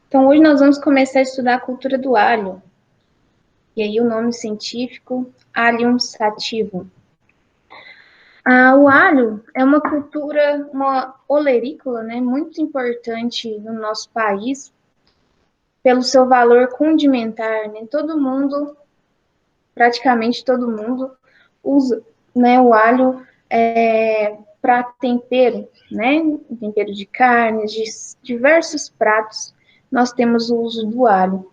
Então, hoje nós vamos começar a estudar a cultura do alho. E aí o nome científico, Allium sativum. O alho é uma cultura, uma olerícola, né, muito importante no nosso país, pelo seu valor condimentar, né? Todo mundo, praticamente todo mundo, usa, né, o alho para tempero, né? Tempero de carnes, de diversos pratos, nós temos o uso do alho.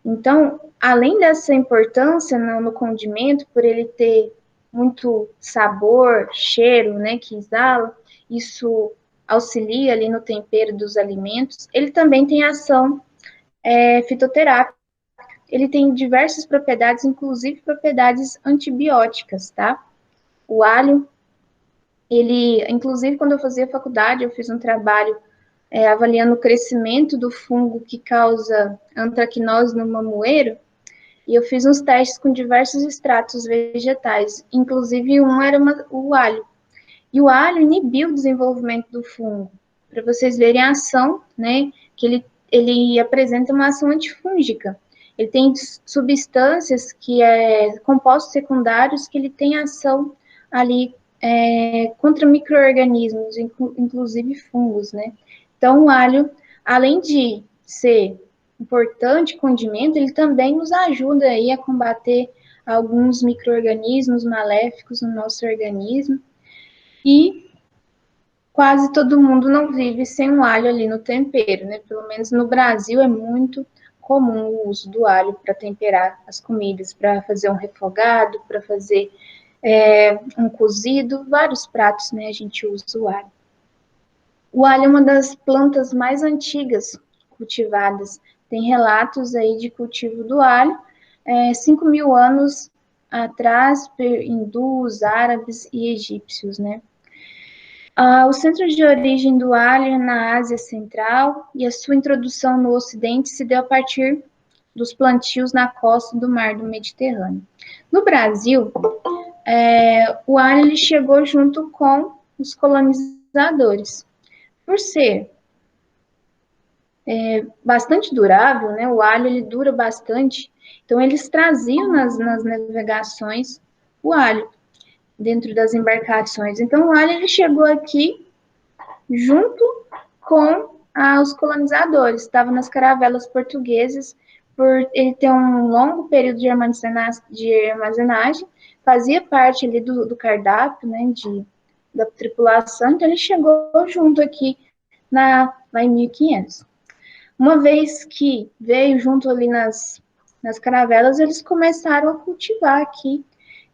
Então, além dessa importância no condimento, por ele ter muito sabor, cheiro, né, que exala, isso auxilia ali no tempero dos alimentos, ele também tem ação fitoterápica. Ele tem diversas propriedades, inclusive propriedades antibióticas, tá? O alho, ele, inclusive quando eu fazia faculdade, eu fiz um trabalho avaliando o crescimento do fungo que causa antracnose no mamoeiro, e eu fiz uns testes com diversos extratos vegetais, inclusive um era o alho. E o alho inibiu o desenvolvimento do fungo, para vocês verem a ação, né, que ele apresenta uma ação antifúngica. Ele tem substâncias que compostos secundários que ele tem ação ali contra micro-organismos, inclusive fungos, né? Então, o alho, além de ser importante condimento, ele também nos ajuda aí a combater alguns micro-organismos maléficos no nosso organismo. E quase todo mundo não vive sem um alho ali no tempero, né? Pelo menos no Brasil é muito comum o uso do alho para temperar as comidas, para fazer um refogado, para fazer um cozido, vários pratos, né? A gente usa o alho. O alho é uma das plantas mais antigas cultivadas. Tem relatos aí de cultivo do alho 5.000 anos atrás, por hindus, árabes e egípcios, né? O centro de origem do alho é na Ásia Central e a sua introdução no Ocidente se deu a partir dos plantios na costa do Mar do Mediterrâneo. No Brasil, o alho ele chegou junto com os colonizadores. Por ser bastante durável, né, o alho ele dura bastante, então eles traziam nas navegações o alho dentro das embarcações. Então o alho ele chegou aqui junto com os colonizadores. Estava nas caravelas portuguesas, por ele ter um longo período de armazenagem, fazia parte ali do cardápio, né, da tripulação, então ele chegou junto aqui lá em 1500. Uma vez que veio junto ali nas caravelas, eles começaram a cultivar aqui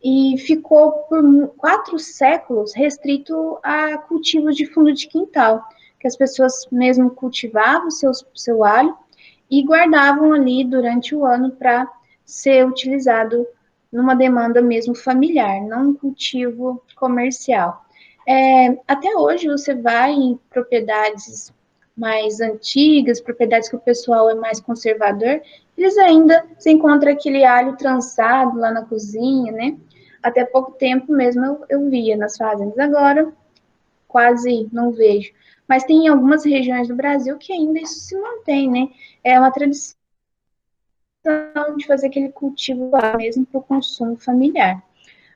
e ficou por 4 séculos restrito a cultivos de fundo de quintal, que as pessoas mesmo cultivavam seu alho e guardavam ali durante o ano para ser utilizado numa demanda mesmo familiar, não um cultivo comercial. Até hoje você vai em propriedades mais antigas, propriedades que o pessoal é mais conservador, eles ainda se encontram aquele alho trançado lá na cozinha, né? Até pouco tempo mesmo eu via nas fazendas, agora quase não vejo. Mas tem algumas regiões do Brasil que ainda isso se mantém, né? É uma tradição de fazer aquele cultivo lá mesmo para o consumo familiar.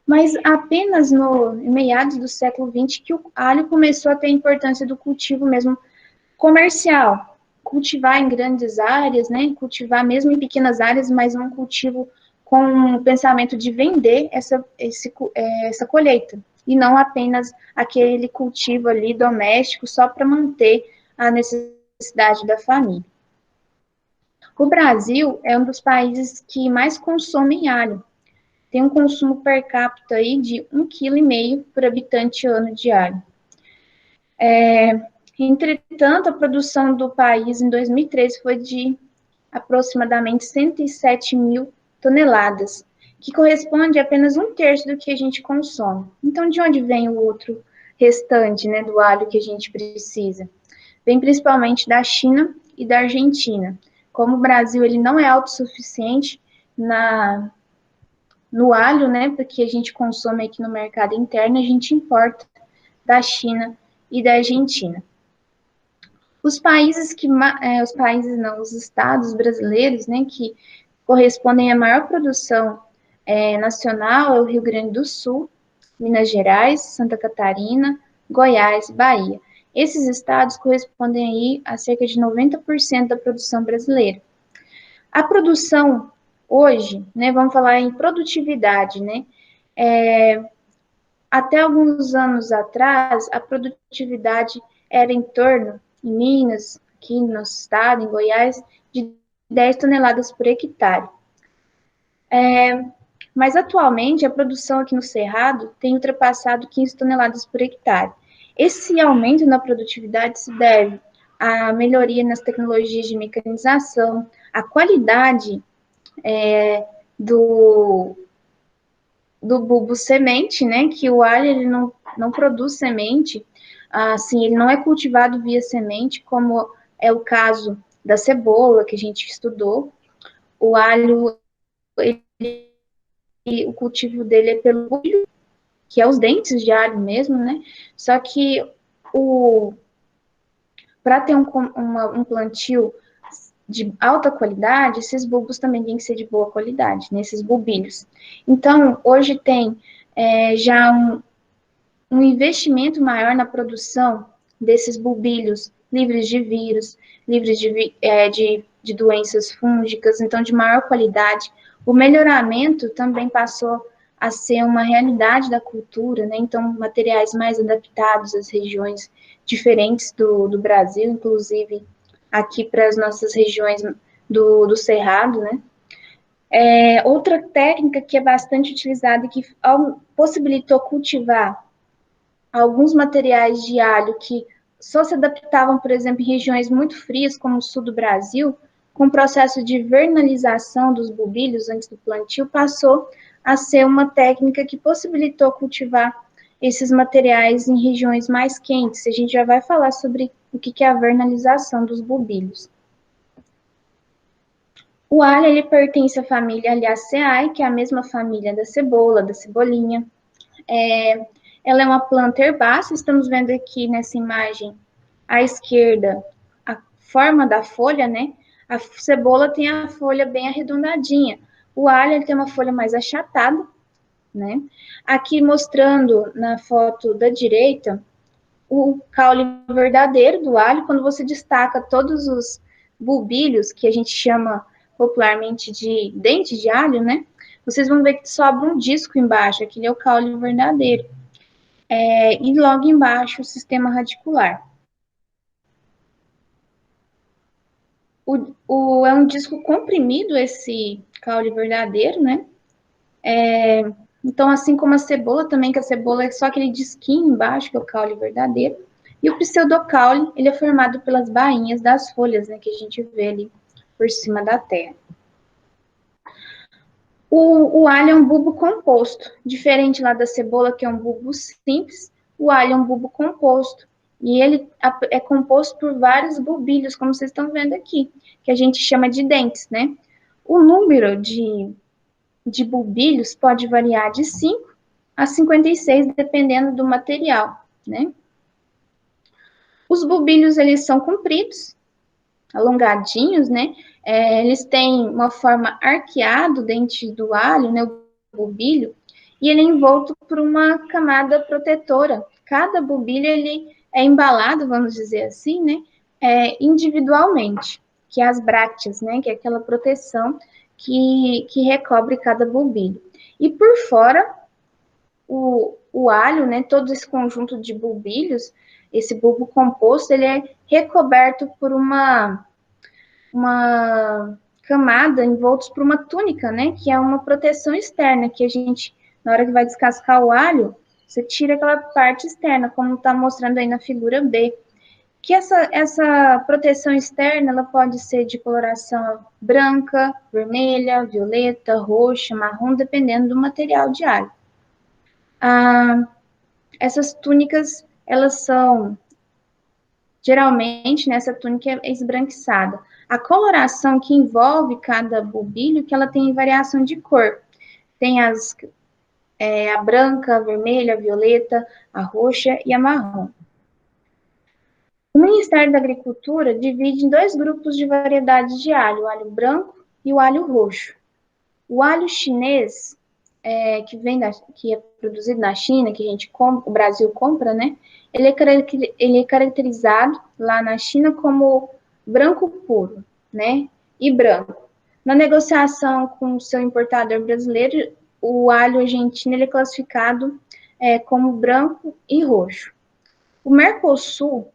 Mas apenas em meados do século XX que o alho começou a ter a importância do cultivo mesmo comercial. Cultivar em grandes áreas, né? Cultivar mesmo em pequenas áreas, mas um cultivo com o pensamento de vender essa colheita. E não apenas aquele cultivo ali doméstico só para manter a necessidade da família. O Brasil é um dos países que mais consomem alho. Tem um consumo per capita aí de 1,5 kg por habitante ano de alho. Entretanto, a produção do país em 2013 foi de aproximadamente 107 mil toneladas, que corresponde a apenas 1/3 do que a gente consome. Então, de onde vem o outro restante, né, do alho que a gente precisa? Vem principalmente da China e da Argentina. Como o Brasil ele não é autossuficiente no alho, né, porque a gente consome aqui no mercado interno, a gente importa da China e da Argentina. Os países os países não, os estados brasileiros, né, que correspondem à maior produção nacional é o Rio Grande do Sul, Minas Gerais, Santa Catarina, Goiás, Bahia. Esses estados correspondem aí a cerca de 90% da produção brasileira. A produção hoje, né, vamos falar em produtividade, né, até alguns anos atrás, a produtividade era em torno, em Minas, aqui no estado, em Goiás, de 10 toneladas por hectare. Mas atualmente a produção aqui no Cerrado tem ultrapassado 15 toneladas por hectare. Esse aumento na produtividade se deve à melhoria nas tecnologias de mecanização, à qualidade do, do bulbo semente, né? Que o alho ele não produz semente, assim, ele não é cultivado via semente, como é o caso da cebola que a gente estudou. O alho, o cultivo dele é pelo bulbo, que é os dentes de alho mesmo, né? Só que para ter um plantio de alta qualidade, esses bulbos também têm que ser de boa qualidade, nesses bulbilhos. Então, hoje tem já um investimento maior na produção desses bulbilhos livres de vírus, livres de doenças fúngicas, então de maior qualidade. O melhoramento também passou a ser uma realidade da cultura, né? Então, materiais mais adaptados às regiões diferentes do Brasil, inclusive aqui para as nossas regiões do Cerrado, né? Outra técnica que é bastante utilizada e que possibilitou cultivar alguns materiais de alho que só se adaptavam, por exemplo, em regiões muito frias, como o sul do Brasil, com o processo de vernalização dos bulbilhos antes do plantio, passou a ser uma técnica que possibilitou cultivar esses materiais em regiões mais quentes. A gente já vai falar sobre o que é a vernalização dos bulbilhos. O alho, ele pertence à família Aliaceae, que é a mesma família da cebola, da cebolinha. Ela é uma planta herbácea, estamos vendo aqui nessa imagem à esquerda a forma da folha, né? A cebola tem a folha bem arredondadinha. O alho ele tem uma folha mais achatada, né? Aqui mostrando na foto da direita o caule verdadeiro do alho, quando você destaca todos os bulbilhos, que a gente chama popularmente de dente de alho, né? Vocês vão ver que sobra um disco embaixo, aquele é o caule verdadeiro. E logo embaixo o sistema radicular. É um disco comprimido esse caule verdadeiro, né? Então, assim como a cebola também, que a cebola é só aquele disquinho embaixo, que é o caule verdadeiro. E o pseudocaule, ele é formado pelas bainhas das folhas, né, que a gente vê ali por cima da terra. O alho é um bulbo composto, diferente lá da cebola, que é um bulbo simples, o alho é um bulbo composto. E ele é composto por vários bulbilhos, como vocês estão vendo aqui, que a gente chama de dentes, né? O número de bulbilhos pode variar de 5 a 56, dependendo do material, né? Os bulbilhos, eles são compridos, alongadinhos, né? Eles têm uma forma arqueada, o dente do alho, né? O bulbilho, e ele é envolto por uma camada protetora. Cada bulbilho, ele é embalado, vamos dizer assim, né? Individualmente, que é as brácteas, né? Que é aquela proteção que recobre cada bulbilho. E por fora, o alho, né, todo esse conjunto de bulbilhos, esse bulbo composto, ele é recoberto por uma camada envoltos por uma túnica, né, que é uma proteção externa, que a gente, na hora que vai descascar o alho, você tira aquela parte externa, como está mostrando aí na figura B. Que essa proteção externa, ela pode ser de coloração branca, vermelha, violeta, roxa, marrom, dependendo do material de alho. Essas túnicas, elas são, geralmente, nessa túnica é esbranquiçada. A coloração que envolve cada bulbilho, que ela tem variação de cor. Tem a branca, a vermelha, a violeta, a roxa e a marrom. O Ministério da Agricultura divide em dois grupos de variedades de alho, o alho branco e o alho roxo. O alho chinês, que é produzido na China, que a gente compra, o Brasil compra, né? Ele é caracterizado lá na China como branco puro, né? E branco. Na negociação com o seu importador brasileiro, o alho argentino ele é classificado como branco e roxo. O Mercosul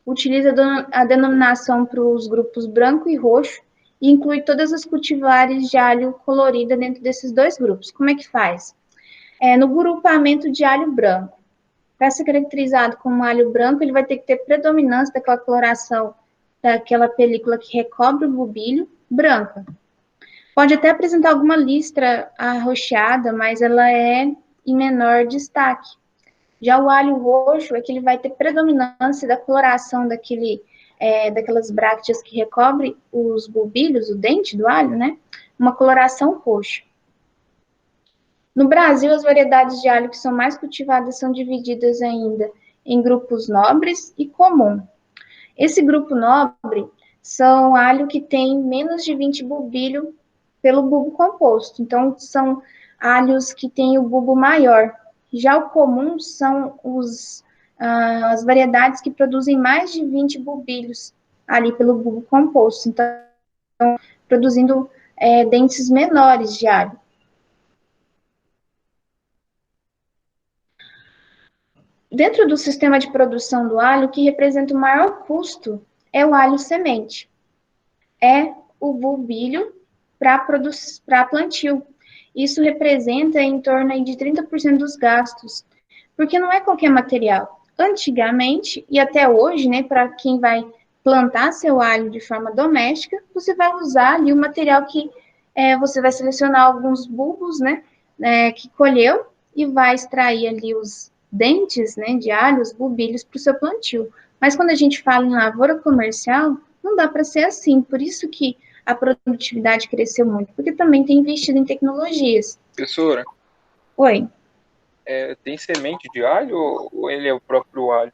utiliza a denominação para os grupos branco e roxo e inclui todas as cultivares de alho colorida dentro desses dois grupos. Como é que faz? No grupamento de alho branco. Para ser caracterizado como alho branco, ele vai ter que ter predominância daquela coloração daquela película que recobre o bulbilho branca. Pode até apresentar alguma listra arroxeada, mas ela é em menor destaque. Já o alho roxo é que ele vai ter predominância da coloração daquelas brácteas que recobrem os bulbilhos, o dente do alho, né? Uma coloração roxa. No Brasil, as variedades de alho que são mais cultivadas são divididas ainda em grupos nobres e comum. Esse grupo nobre são alho que tem menos de 20 bulbilho pelo bulbo composto. Então, são alhos que têm o bulbo maior. Já o comum são as variedades que produzem mais de 20 bulbilhos ali pelo bulbo composto. Então, produzindo dentes menores de alho. Dentro do sistema de produção do alho, o que representa o maior custo é o alho semente. É o bulbilho para plantio. Isso representa em torno de 30% dos gastos, porque não é qualquer material. Antigamente, e até hoje, né, para quem vai plantar seu alho de forma doméstica, você vai usar ali o material que você vai selecionar alguns bulbos, né, que colheu e vai extrair ali os dentes, né, de alho, os bulbilhos para o seu plantio. Mas quando a gente fala em lavoura comercial, não dá para ser assim. Por isso que a produtividade cresceu muito, porque também tem investido em tecnologias. Professora, Oi. tem semente de alho ou ele é o próprio alho?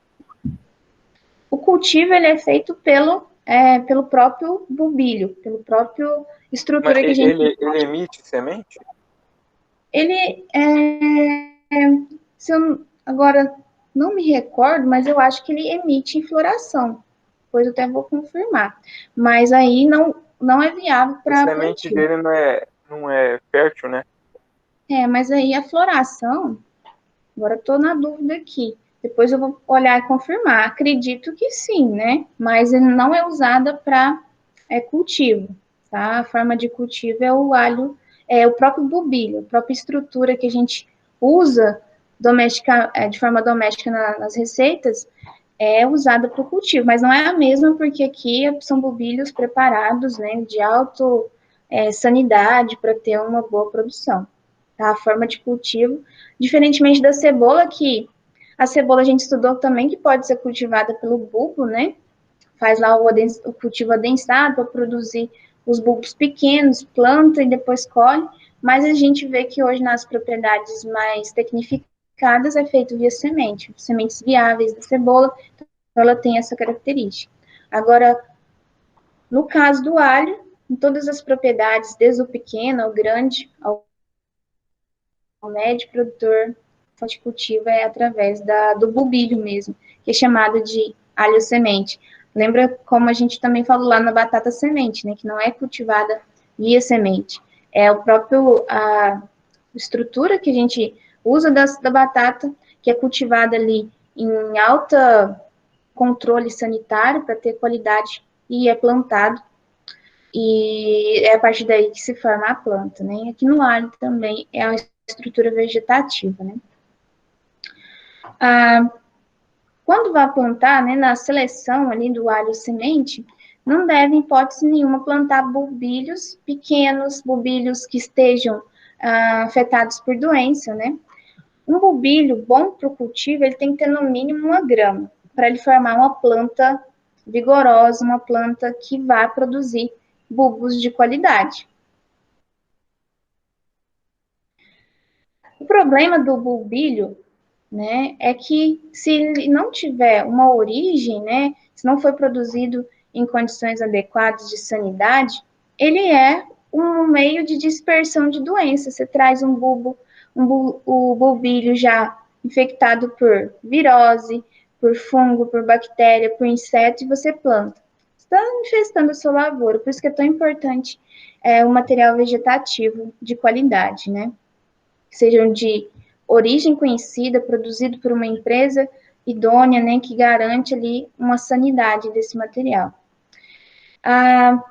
O cultivo ele é feito pelo próprio bulbilho, pelo próprio Mas estrutura que a gente. ele emite semente? Ele se eu agora não me recordo, mas eu acho que ele emite em floração. Depois eu até vou confirmar. Mas aí não é viável A para semente plantio. dele não é fértil, né? Mas aí a floração, agora estou na dúvida aqui. Depois eu vou olhar e confirmar. Acredito que sim, né? Mas ele não é usada para cultivo, tá? A forma de cultivo é o alho, o próprio bulbilho, a própria estrutura que a gente usa de forma doméstica nas receitas é usada para o cultivo, mas não é a mesma porque aqui são bulbilhos preparados, né, de alto sanidade para ter uma boa produção. Tá? A forma de cultivo, diferentemente da cebola, que a cebola a gente estudou também que pode ser cultivada pelo bulbo, né? Faz lá o cultivo adensado para produzir os bulbos pequenos, planta e depois colhe, mas a gente vê que hoje nas propriedades mais tecnificadas é feito via semente, sementes viáveis da cebola, então ela tem essa característica. Agora, no caso do alho, em todas as propriedades, desde o pequeno ao grande, ao médio produtor, a fonte de cultivo é através do bulbilho mesmo, que é chamado de alho semente. Lembra como a gente também falou lá na batata semente, né, que não é cultivada via semente. É o próprio a estrutura que a gente usa da batata, que é cultivada ali em alta controle sanitário para ter qualidade e é plantado. E é a partir daí que se forma a planta, né? Aqui no alho também é a estrutura vegetativa, né? Ah, quando vai plantar, né, na seleção ali do alho semente, não deve, em hipótese nenhuma, plantar bulbilhos pequenos, bulbilhos que estejam afetados por doença, né? Um bulbilho bom para o cultivo, ele tem que ter no mínimo 1 grama, para ele formar uma planta vigorosa, uma planta que vai produzir bulbos de qualidade. problema do bulbilho, né, é que se ele não tiver uma origem, né, se não foi produzido em condições adequadas de sanidade, ele é um meio de dispersão de doenças. Você traz o bulbilho já infectado por virose, por fungo, por bactéria, por inseto, e você planta. Está infestando a sua lavoura, por isso que é tão importante o material vegetativo de qualidade, né? Que sejam de origem conhecida, produzido por uma empresa idônea, né, que garante ali uma sanidade desse material.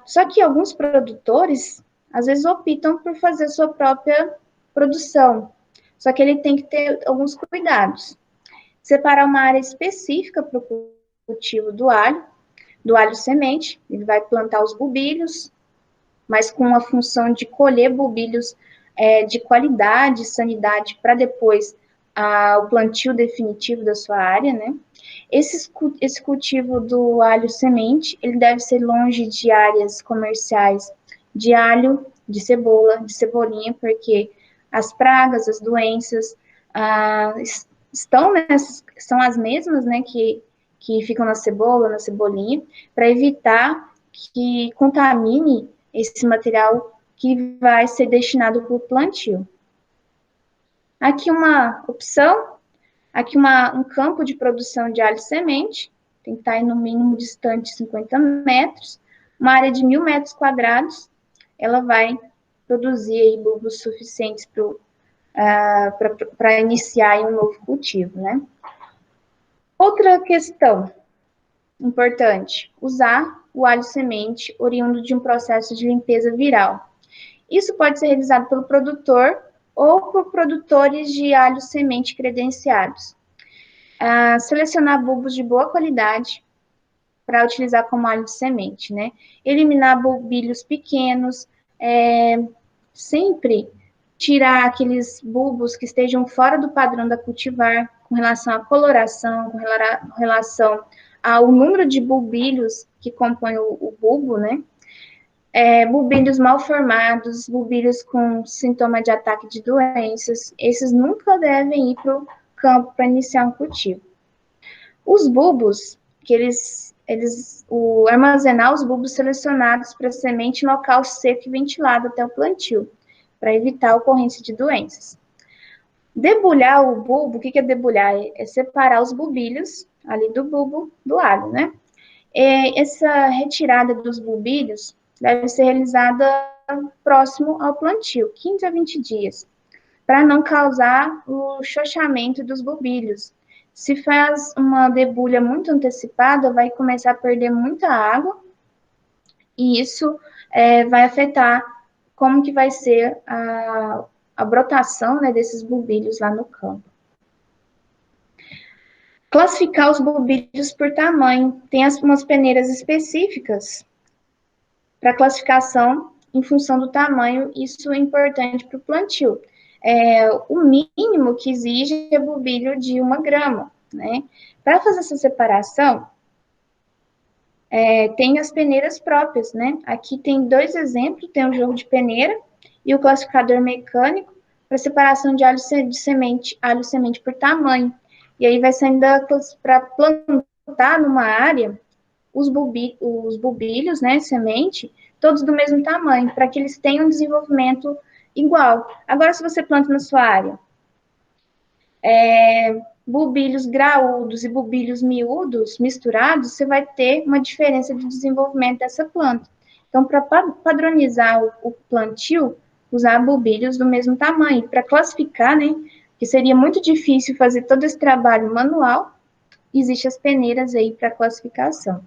Só que alguns produtores, às vezes, optam por fazer sua própria produção. Só que ele tem que ter alguns cuidados. Separar uma área específica para o cultivo do alho semente. Ele vai plantar os bulbilhos, mas com a função de colher bulbilhos de qualidade, sanidade, para depois o plantio definitivo da sua área, né? Esse cultivo do alho semente, ele deve ser longe de áreas comerciais de alho, de cebola, de cebolinha, porque as pragas, as doenças são as mesmas, né, que ficam na cebola, na cebolinha, para evitar que contamine esse material que vai ser destinado para o plantio. Aqui uma opção, aqui um campo de produção de alho semente, tem que estar no mínimo distante 50 metros, uma área de 1.000 metros quadrados, ela vai produzir aí bulbos suficientes para iniciar um novo cultivo, né? Outra questão importante, usar o alho semente oriundo de um processo de limpeza viral. Isso pode ser realizado pelo produtor ou por produtores de alho semente credenciados. Selecionar bulbos de boa qualidade para utilizar como alho de semente, né? Eliminar bulbilhos pequenos, sempre tirar aqueles bulbos que estejam fora do padrão da cultivar, com relação à coloração, com relação ao número de bulbilhos que compõem o bulbo, né? Bulbilhos mal formados, bulbilhos com sintoma de ataque de doenças, esses nunca devem ir para o campo para iniciar um cultivo. Os bulbos, que armazenar os bulbos selecionados para semente em local seco e ventilado até o plantio, para evitar a ocorrência de doenças. Debulhar o bulbo, o que é debulhar? É separar os bulbilhos ali do bulbo do alho, né? Essa retirada dos bulbilhos deve ser realizada próximo ao plantio, 15 a 20 dias, para não causar o chochamento dos bulbilhos. Se faz uma debulha muito antecipada, vai começar a perder muita água, e isso vai afetar como que vai ser a brotação, né, desses bulbilhos lá no campo. Classificar os bulbilhos por tamanho. Tem umas peneiras específicas para classificação em função do tamanho, isso é importante para o plantio. O mínimo que exige é bulbilho de 1 grama, né? Para fazer essa separação, tem as peneiras próprias, né? Aqui tem 2 exemplos, tem o jogo de peneira e o classificador mecânico para separação de alho semente por tamanho. E aí vai saindo para plantar numa área os bulbilhos, né, semente, todos do mesmo tamanho, para que eles tenham um desenvolvimento igual. Agora, se você planta na sua área bulbilhos graúdos e bulbilhos miúdos misturados, você vai ter uma diferença de desenvolvimento dessa planta. Então, para padronizar o plantio, usar bulbilhos do mesmo tamanho. Para classificar, né, que seria muito difícil fazer todo esse trabalho manual, existem as peneiras aí para classificação.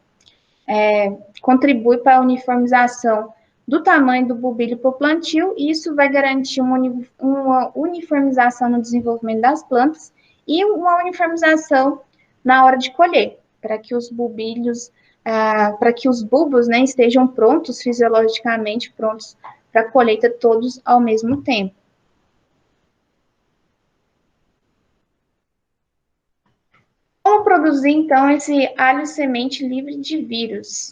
Contribui para a uniformização do tamanho do bulbilho para o plantio, e isso vai garantir uma uniformização no desenvolvimento das plantas e uma uniformização na hora de colher, para que os bulbilhos, para que os bulbos, né, estejam prontos, fisiologicamente prontos para a colheita todos ao mesmo tempo. Como produzir, então, esse alho semente livre de vírus?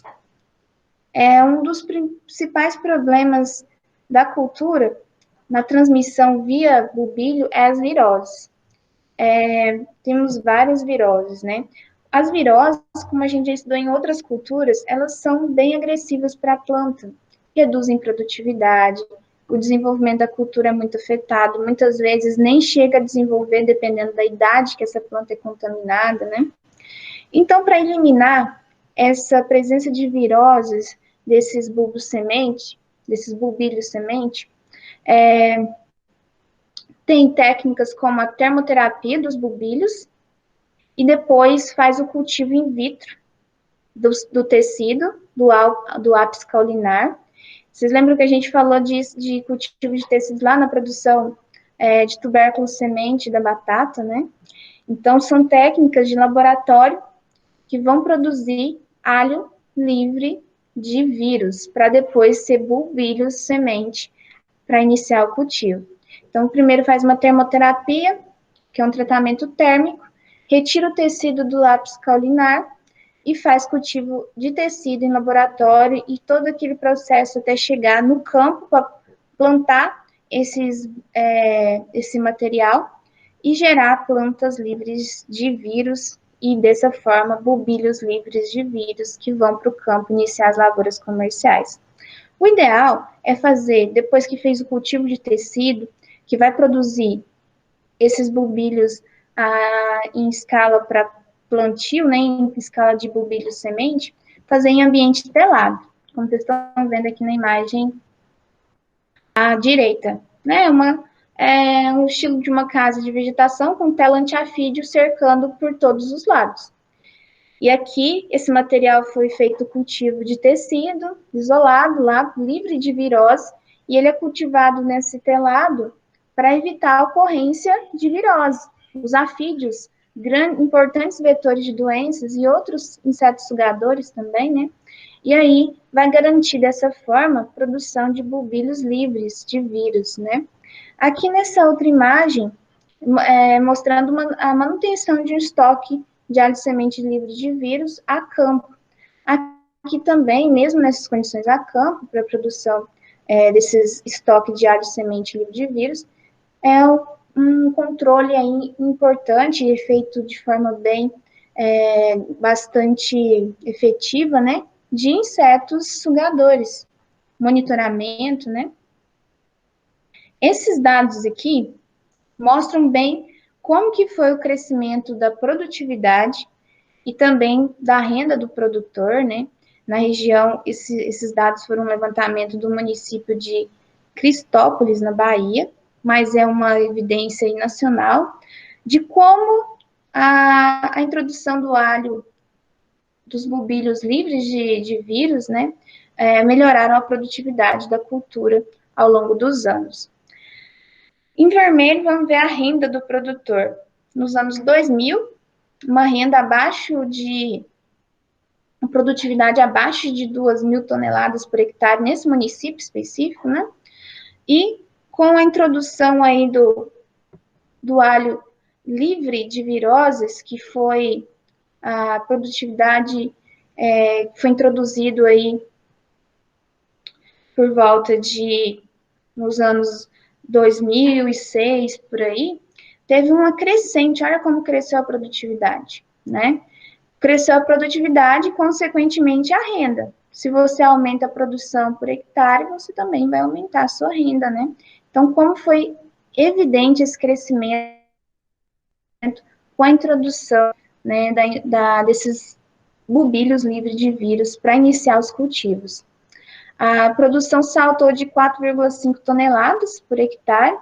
Um dos principais problemas da cultura na transmissão via bulbílio é as viroses. Temos várias viroses, né? As viroses, como a gente já estudou em outras culturas, elas são bem agressivas para a planta, reduzem produtividade, o desenvolvimento da cultura é muito afetado, muitas vezes nem chega a desenvolver, dependendo da idade que essa planta é contaminada, né? Então, para eliminar essa presença de viroses desses bulbos semente, desses bulbílios semente, tem técnicas como a termoterapia dos bulbílios e depois faz o cultivo in vitro do tecido, do ápice caulinar. Vocês lembram que a gente falou de cultivo de tecidos lá na produção de tubérculo semente da batata, né? Então, são técnicas de laboratório que vão produzir alho livre de vírus, para depois ser bulbílios semente para iniciar o cultivo. Então, primeiro faz uma termoterapia, que é um tratamento térmico, retira o tecido do lápis caulinar e faz cultivo de tecido em laboratório e todo aquele processo até chegar no campo para plantar esse material e gerar plantas livres de vírus e, dessa forma, bulbílios livres de vírus que vão para o campo iniciar as lavouras comerciais. O ideal é fazer, depois que fez o cultivo de tecido, que vai produzir esses bulbílios em escala para plantio, né, em escala de bulbílio semente, fazer em ambiente telado, como vocês estão vendo aqui na imagem à direita. Né, um estilo de uma casa de vegetação com tela antiafídeo cercando por todos os lados. E aqui, esse material foi feito cultivo de tecido, isolado lá, livre de virose, e ele é cultivado nesse telado para evitar a ocorrência de virose. Os afídeos, importantes vetores de doenças e outros insetos sugadores também, né? E aí vai garantir dessa forma a produção de bulbílios livres de vírus, né? Aqui nessa outra imagem, mostrando a manutenção de um estoque de alho semente livre de vírus a campo. Aqui também, mesmo nessas condições a campo, para a produção desses estoques de alho semente livre de vírus, é um controle aí importante e feito de forma bastante efetiva, né, de insetos sugadores, monitoramento, né. Esses dados aqui mostram bem como que foi o crescimento da produtividade e também da renda do produtor, né? Na região, esses dados foram um levantamento do município de Cristópolis, na Bahia, mas é uma evidência nacional de como a introdução do alho, dos bulbílios livres de vírus, né, melhoraram a produtividade da cultura ao longo dos anos. Em vermelho, vamos ver a renda do produtor. Nos anos 2000, uma renda uma produtividade abaixo de 2.000 toneladas por hectare nesse município específico, né? E com a introdução aí do alho livre de viroses, que foi a produtividade, foi introduzido aí por volta de, nos anos 2006, por aí, teve uma crescente, olha como cresceu a produtividade, né? Cresceu a produtividade e, consequentemente, a renda. Se você aumenta a produção por hectare, você também vai aumentar a sua renda, né? Então, como foi evidente esse crescimento com a introdução, né, desses bulbílios livres de vírus para iniciar os cultivos. A produção saltou de 4,5 toneladas por hectare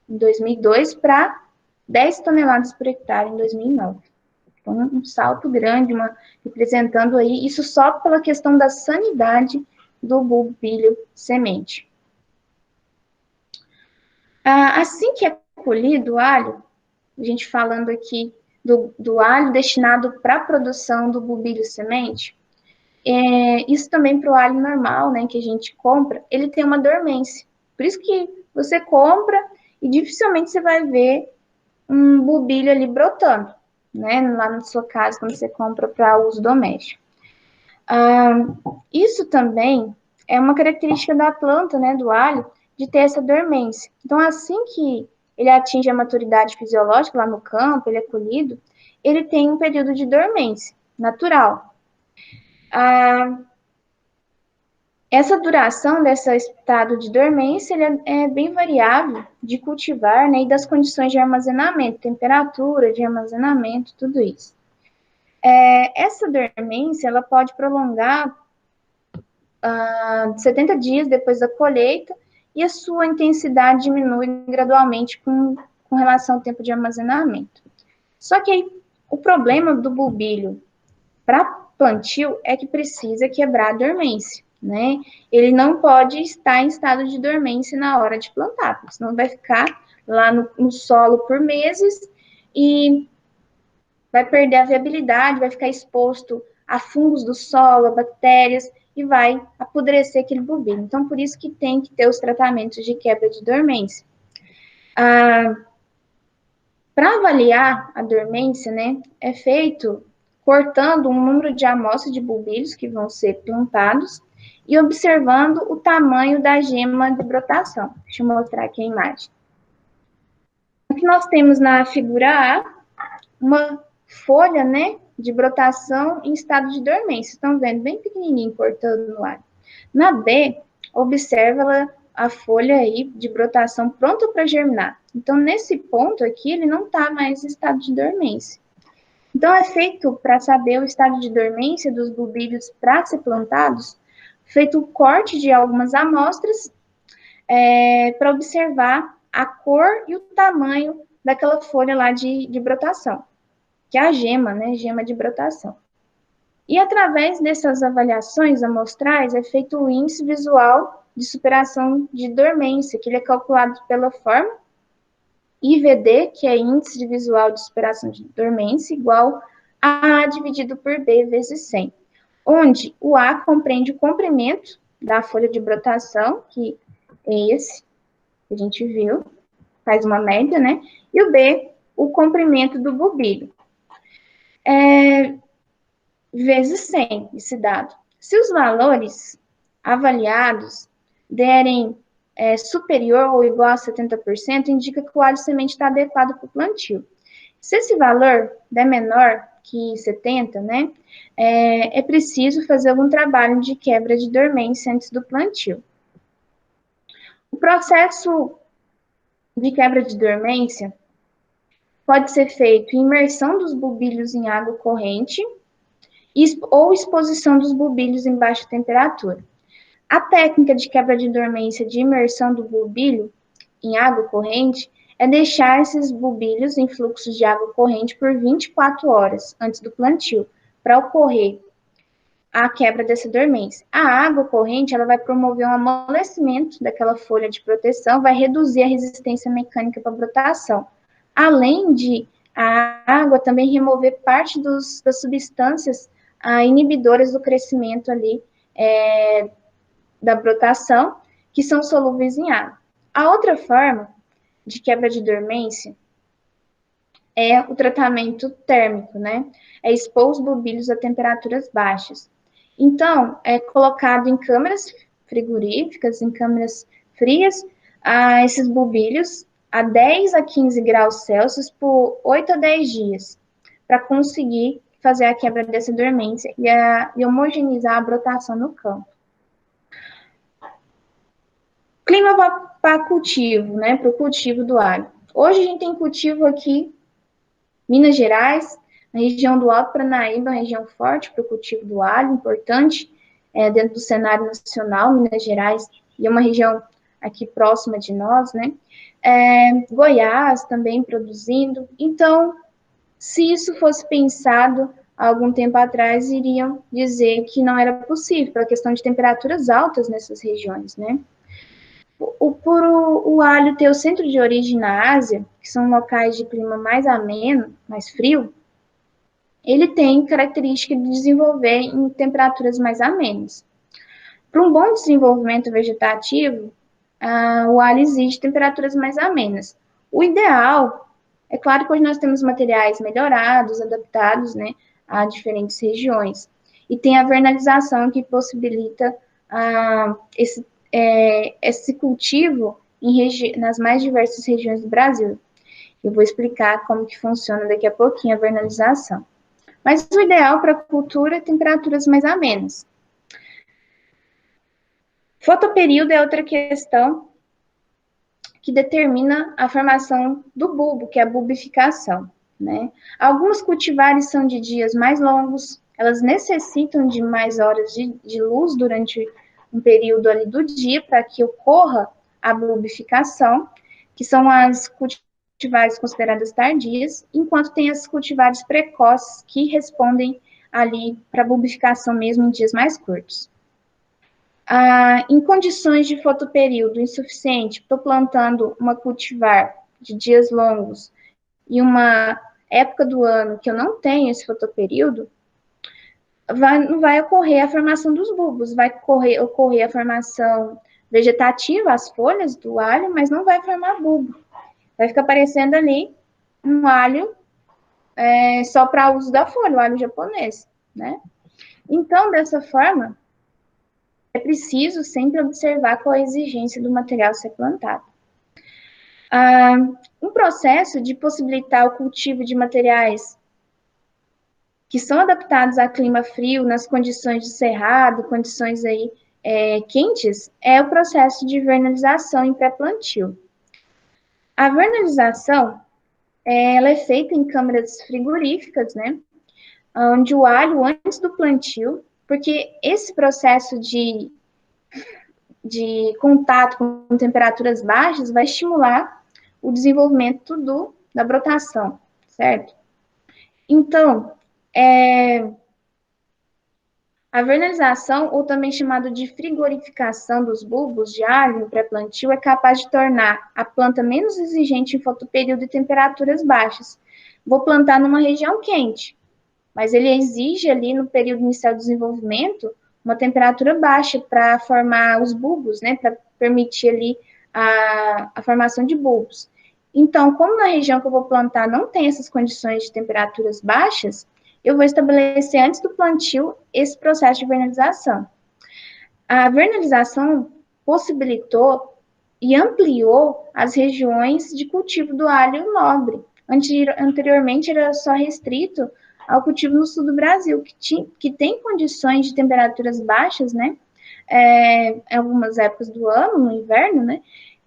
em 2002 para 10 toneladas por hectare em 2009. Então, um salto grande, representando aí, isso só pela questão da sanidade do bulbílio semente. Assim que é colhido o alho, a gente falando aqui do alho destinado para a produção do bulbílio semente, isso também para o alho normal, né, que a gente compra, ele tem uma dormência. Por isso que você compra e dificilmente você vai ver um bulbílio ali brotando, né, lá na sua casa, quando você compra para uso doméstico. Isso também é uma característica da planta, né, do alho, de ter essa dormência. Então, assim que ele atinge a maturidade fisiológica lá no campo, ele é colhido, ele tem um período de dormência natural. Essa duração desse estado de dormência ele é bem variável de cultivar, né, e das condições de armazenamento, temperatura de armazenamento, tudo isso. Essa dormência ela pode prolongar 70 dias depois da colheita e a sua intensidade diminui gradualmente com relação ao tempo de armazenamento. Só que aí, o problema do bulbilho para plantio é que precisa quebrar a dormência, né? Ele não pode estar em estado de dormência na hora de plantar, porque senão vai ficar lá no solo por meses e vai perder a viabilidade, vai ficar exposto a fungos do solo, a bactérias, e vai apodrecer aquele bulbilho. Então, por isso que tem que ter os tratamentos de quebra de dormência. Para avaliar a dormência, né, é feito cortando um número de amostras de bulbilhos que vão ser plantados e observando o tamanho da gema de brotação. Deixa eu mostrar aqui a imagem. O que nós temos na figura A, uma folha, né, de brotação em estado de dormência. Estão vendo bem pequenininho cortando no ar. Na B, observa a folha aí de brotação pronta para germinar. Então, nesse ponto aqui, ele não está mais em estado de dormência. Então, é feito para saber o estado de dormência dos bulbilhos para ser plantados, feito o corte de algumas amostras para observar a cor e o tamanho daquela folha lá de brotação, que é a gema, né? Gema de brotação. E através dessas avaliações amostrais é feito o índice visual de superação de dormência, que ele é calculado pela forma IVD, que é índice de visual de superação de dormência, igual a dividido por B vezes 100, onde o A compreende o comprimento da folha de brotação, que é esse que a gente viu, faz uma média, né? E o B, o comprimento do bulbilho. Vezes 100, esse dado. Se os valores avaliados derem superior ou igual a 70%, indica que o óleo semente está adequado para o plantio. Se esse valor der menor que 70, né, é preciso fazer algum trabalho de quebra de dormência antes do plantio. O processo de quebra de dormência pode ser feito em imersão dos bulbilhos em água corrente ou exposição dos bulbilhos em baixa temperatura. A técnica de quebra de dormência de imersão do bulbilho em água corrente é deixar esses bulbilhos em fluxos de água corrente por 24 horas antes do plantio, para ocorrer a quebra dessa dormência. A água corrente ela vai promover um amolecimento daquela folha de proteção, vai reduzir a resistência mecânica para a brotação. Além de a água também remover parte das substâncias inibidoras do crescimento ali da brotação, que são solúveis em água. A outra forma de quebra de dormência é o tratamento térmico, né? É expor os bulbilhos a temperaturas baixas. Então, é colocado em câmaras frigoríficas, em câmaras frias, esses bulbilhos a 10 a 15 graus Celsius por 8 a 10 dias, para conseguir fazer a quebra dessa dormência e homogeneizar a brotação no campo. Clima para cultivo, né? Para o cultivo do alho. Hoje a gente tem cultivo aqui, Minas Gerais, na região do Alto Paranaíba, uma região forte para o cultivo do alho, importante dentro do cenário nacional, Minas Gerais, e é uma região aqui próxima de nós, né? Goiás também produzindo. Então, se isso fosse pensado há algum tempo atrás, iriam dizer que não era possível, pela questão de temperaturas altas nessas regiões, né? Por o alho ter o centro de origem na Ásia, que são locais de clima mais ameno, mais frio, ele tem característica de desenvolver em temperaturas mais amenas. Para um bom desenvolvimento vegetativo, o alho exige temperaturas mais amenas. O ideal, é claro que hoje nós temos materiais melhorados, adaptados, né, a diferentes regiões. E tem a vernalização que possibilita esse cultivo nas mais diversas regiões do Brasil. Eu vou explicar como que funciona daqui a pouquinho a vernalização. Mas o ideal para a cultura é temperaturas mais amenas. Fotoperíodo é outra questão que determina a formação do bulbo, que é a bulbificação, né? Alguns cultivares são de dias mais longos, elas necessitam de mais horas de luz durante um período ali do dia para que ocorra a bulbificação, que são as cultivares consideradas tardias, enquanto tem as cultivares precoces que respondem ali para a bulbificação mesmo em dias mais curtos. Em condições de fotoperíodo insuficiente, estou plantando uma cultivar de dias longos e uma época do ano que eu não tenho esse fotoperíodo, não vai ocorrer a formação dos bulbos, vai ocorrer a formação vegetativa, as folhas do alho, mas não vai formar bulbo. Vai ficar aparecendo ali um alho só para uso da folha, o alho japonês, né? Então, dessa forma, é preciso sempre observar qual a exigência do material a ser plantado. Um processo de possibilitar o cultivo de materiais que são adaptados a clima frio, nas condições de cerrado, condições aí quentes, é o processo de vernalização em pré-plantio. A vernalização, ela é feita em câmaras frigoríficas, né, onde o alho, antes do plantio, porque esse processo de contato com temperaturas baixas vai estimular o desenvolvimento da brotação, certo? Então, a vernalização, ou também chamado de frigorificação dos bulbos de alho em pré-plantio, é capaz de tornar a planta menos exigente em fotoperíodo e temperaturas baixas. Vou plantar numa região quente, mas ele exige ali no período inicial de desenvolvimento uma temperatura baixa para formar os bulbos, né, para permitir ali a formação de bulbos. Então, como na região que eu vou plantar não tem essas condições de temperaturas baixas, eu vou estabelecer antes do plantio esse processo de vernalização. A vernalização possibilitou e ampliou as regiões de cultivo do alho nobre. Anteriormente era só restrito ao cultivo no sul do Brasil, que tem condições de temperaturas baixas, né? Em algumas épocas do ano, no inverno, né?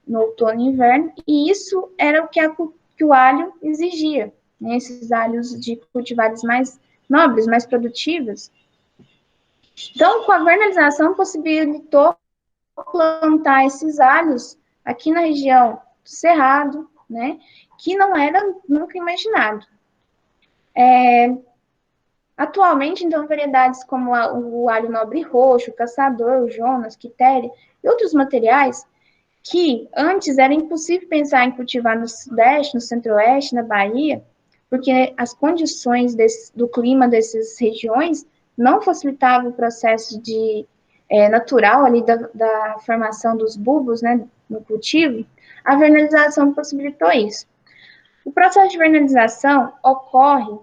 No outono e inverno, e isso era o que o alho exigia, né? Esses alhos de cultivares mais nobres, mais produtivos. Então, com a vernalização, possibilitou plantar esses alhos aqui na região do Cerrado, né? Que não era nunca imaginado. Atualmente, então, variedades como o alho nobre roxo, o caçador, o Jonas, quitéria e outros materiais que antes era impossível pensar em cultivar no Sudeste, no Centro-Oeste, na Bahia, porque as condições do clima dessas regiões não facilitavam o processo natural ali da formação dos bulbos, né, no cultivo. A vernalização possibilitou isso. O processo de vernalização ocorre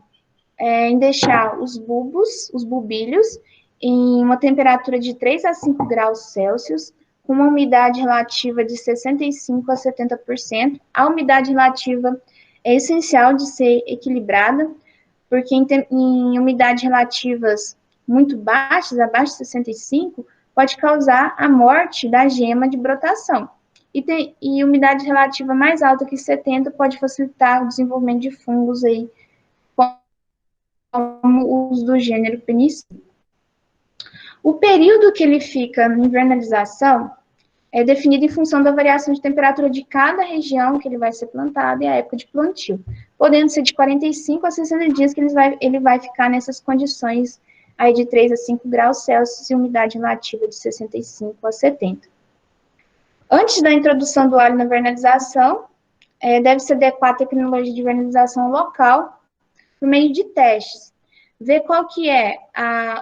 em deixar os bulbos, os bulbilhos, em uma temperatura de 3 a 5 graus Celsius, com uma umidade relativa de 65% a 70%. A umidade relativa é essencial de ser equilibrada, porque em umidades relativas muito baixas, abaixo de 65%, pode causar a morte da gema de brotação. E umidade relativa mais alta que 70% pode facilitar o desenvolvimento de fungos aí, como os do gênero Penicillium. O período que ele fica em vernalização é definido em função da variação de temperatura de cada região que ele vai ser plantado e a época de plantio, podendo ser de 45 a 60 dias que ele vai ficar nessas condições aí de 3 a 5 graus Celsius e umidade relativa de 65 a 70. Antes da introdução do alho na vernalização, deve-se adequar a tecnologia de vernalização local por meio de testes. Ver qual que é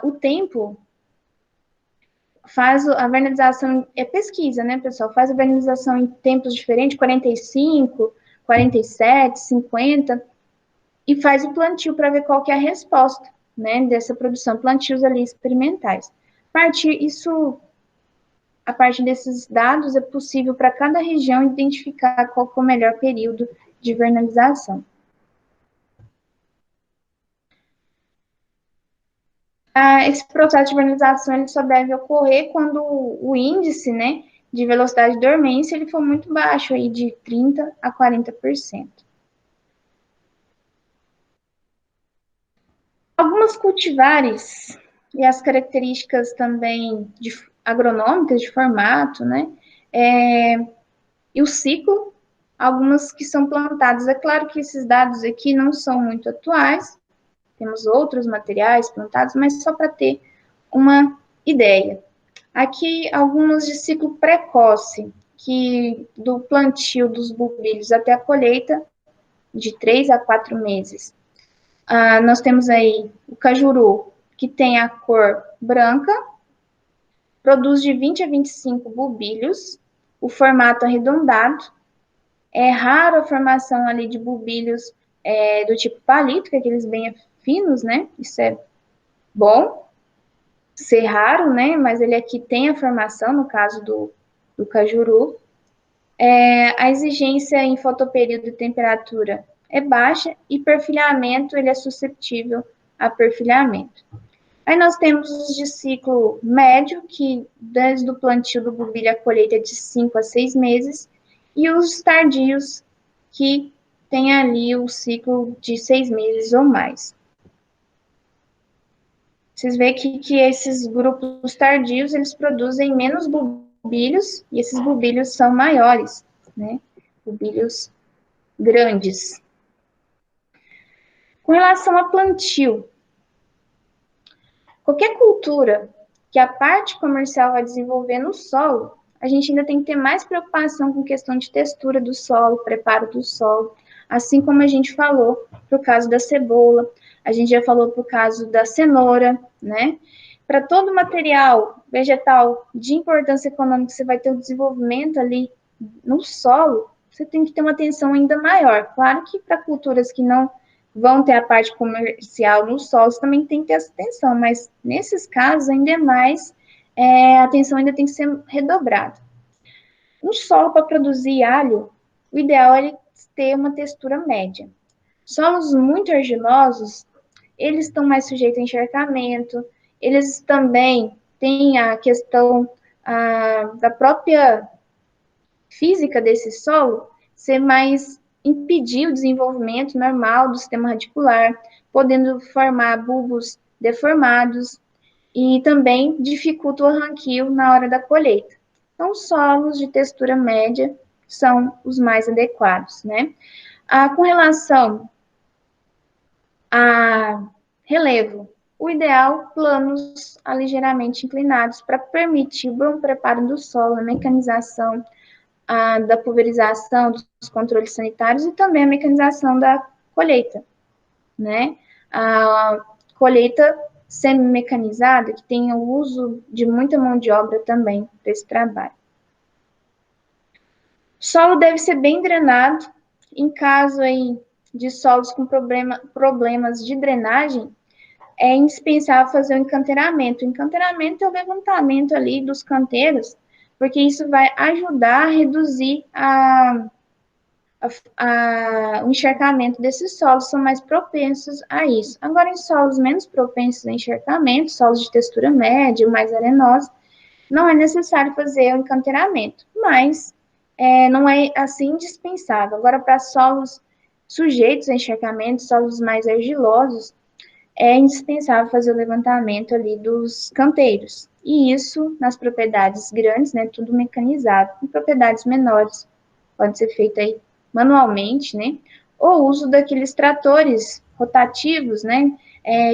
o tempo, faz a vernalização, pesquisa, né, pessoal? Faz a vernalização em tempos diferentes, 45, 47, 50, e faz o plantio para ver qual que é a resposta, né, dessa produção, plantios ali experimentais. a partir desses dados, é possível para cada região identificar qual é o melhor período de vernalização. Esse processo de vernalização ele só deve ocorrer quando o índice, né, de velocidade de dormência ele for muito baixo, aí de 30% a 40%. Algumas cultivares e as características também agronômicas de formato, né, e o ciclo, algumas que são plantadas. É claro que esses dados aqui não são muito atuais, temos outros materiais plantados, mas só para ter uma ideia. Aqui, algumas de ciclo precoce, que do plantio dos bulbilhos até a colheita, de 3 a 4 meses. Nós temos aí o cajuru, que tem a cor branca, produz de 20 a 25 bulbilhos, o formato arredondado. É raro a formação ali de bulbilhos do tipo palito, que é aqueles bem finos, né? Isso é bom, ser raro, né? Mas ele aqui tem a formação, no caso do cajuru. A exigência em fotoperíodo e temperatura é baixa e perfilhamento, ele é susceptível a perfilhamento. Aí nós temos os de ciclo médio, que desde o plantio do bulbilho a colheita é de 5 a 6 meses, e os tardios, que tem ali o ciclo de 6 meses ou mais. Vocês veem que esses grupos tardios, eles produzem menos bulbilhos, e esses bulbilhos são maiores, né? Bulbilhos grandes. Com relação a plantio, qualquer cultura que a parte comercial vai desenvolver no solo, a gente ainda tem que ter mais preocupação com questão de textura do solo, preparo do solo, assim como a gente falou por caso da cebola, a gente já falou por caso da cenoura, né? Para todo material vegetal de importância econômica, você vai ter o desenvolvimento ali no solo, você tem que ter uma atenção ainda maior. Claro que para culturas que não vão ter a parte comercial nos solos, também tem que ter essa atenção, mas nesses casos, ainda mais, a atenção ainda tem que ser redobrada. Um solo para produzir alho, o ideal é ele ter uma textura média. Solos muito argilosos, eles estão mais sujeitos a encharcamento, eles também têm a questão da própria física desse solo ser mais impedir o desenvolvimento normal do sistema radicular, podendo formar bulbos deformados e também dificulta o arranquio na hora da colheita. Então, solos de textura média são os mais adequados, né? Com relação a relevo, o ideal, planos ligeiramente inclinados para permitir o bom preparo do solo, a mecanização, da pulverização, dos controles sanitários e também a mecanização da colheita, né? A colheita semi-mecanizada, que tem o uso de muita mão de obra também para esse trabalho. O solo deve ser bem drenado. Em caso aí de solos com problemas de drenagem, é indispensável fazer o encanteiramento. O encanteiramento é o levantamento ali dos canteiros, porque isso vai ajudar a reduzir o encharcamento desses solos, são mais propensos a isso. Agora, em solos menos propensos a encharcamento, solos de textura média, mais arenosos, não é necessário fazer o encanteiramento, mas não é assim indispensável. Agora, para solos sujeitos a encharcamento, solos mais argilosos, é indispensável fazer o levantamento ali dos canteiros. E isso nas propriedades grandes, né, tudo mecanizado. Em propriedades menores, pode ser feito aí manualmente, né, ou o uso daqueles tratores rotativos, né,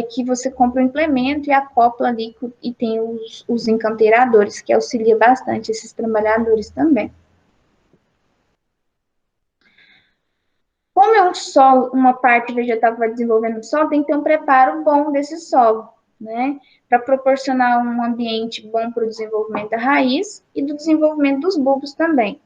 que você compra um implemento e acopla ali, e tem os encanteiradores, que auxilia bastante esses trabalhadores também. Como é um solo, uma parte vegetal que vai desenvolvendo o solo, tem que ter um preparo bom desse solo, né? Para proporcionar um ambiente bom para o desenvolvimento da raiz e do desenvolvimento dos bulbos também.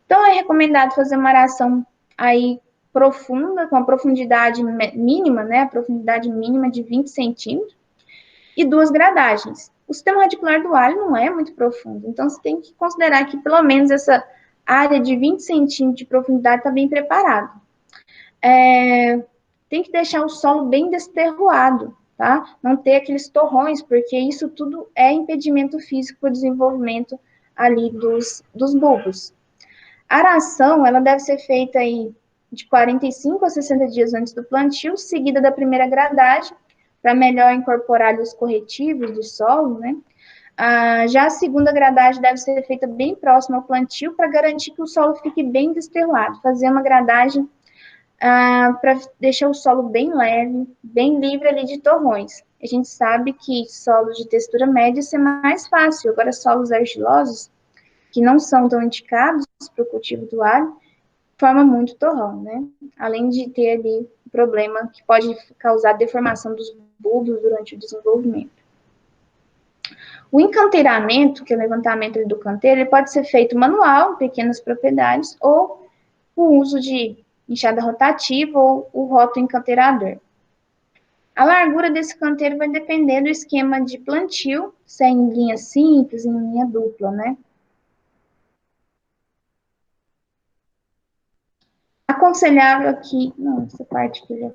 Então, é recomendado fazer uma aração aí profunda, com a profundidade mínima, né? A profundidade mínima de 20 centímetros, e 2 gradagens. O sistema radicular do alho não é muito profundo, então você tem que considerar que pelo menos essa área de 20 centímetros de profundidade está bem preparada. Tem que deixar o solo bem desterroado, tá? Não ter aqueles torrões, porque isso tudo é impedimento físico para o desenvolvimento ali dos bulbos. A aração, ela deve ser feita aí de 45 a 60 dias antes do plantio, seguida da primeira gradagem, para melhor incorporar os corretivos do solo, né? Já a segunda gradagem deve ser feita bem próxima ao plantio, para garantir que o solo fique bem desterrado. Fazer uma gradagem para deixar o solo bem leve, bem livre ali de torrões. A gente sabe que solos de textura média é mais fácil, agora solos argilosos, que não são tão indicados para o cultivo do alho, forma muito torrão, né? Além de ter ali um problema que pode causar deformação dos bulbos durante o desenvolvimento. O encanteiramento, que é o levantamento do canteiro, ele pode ser feito manual, em pequenas propriedades, ou o uso de enxada rotativa ou o roto encanteirador. A largura desse canteiro vai depender do esquema de plantio, se é em linha simples, em linha dupla, né? Aconselhável aqui, não, essa parte que eu já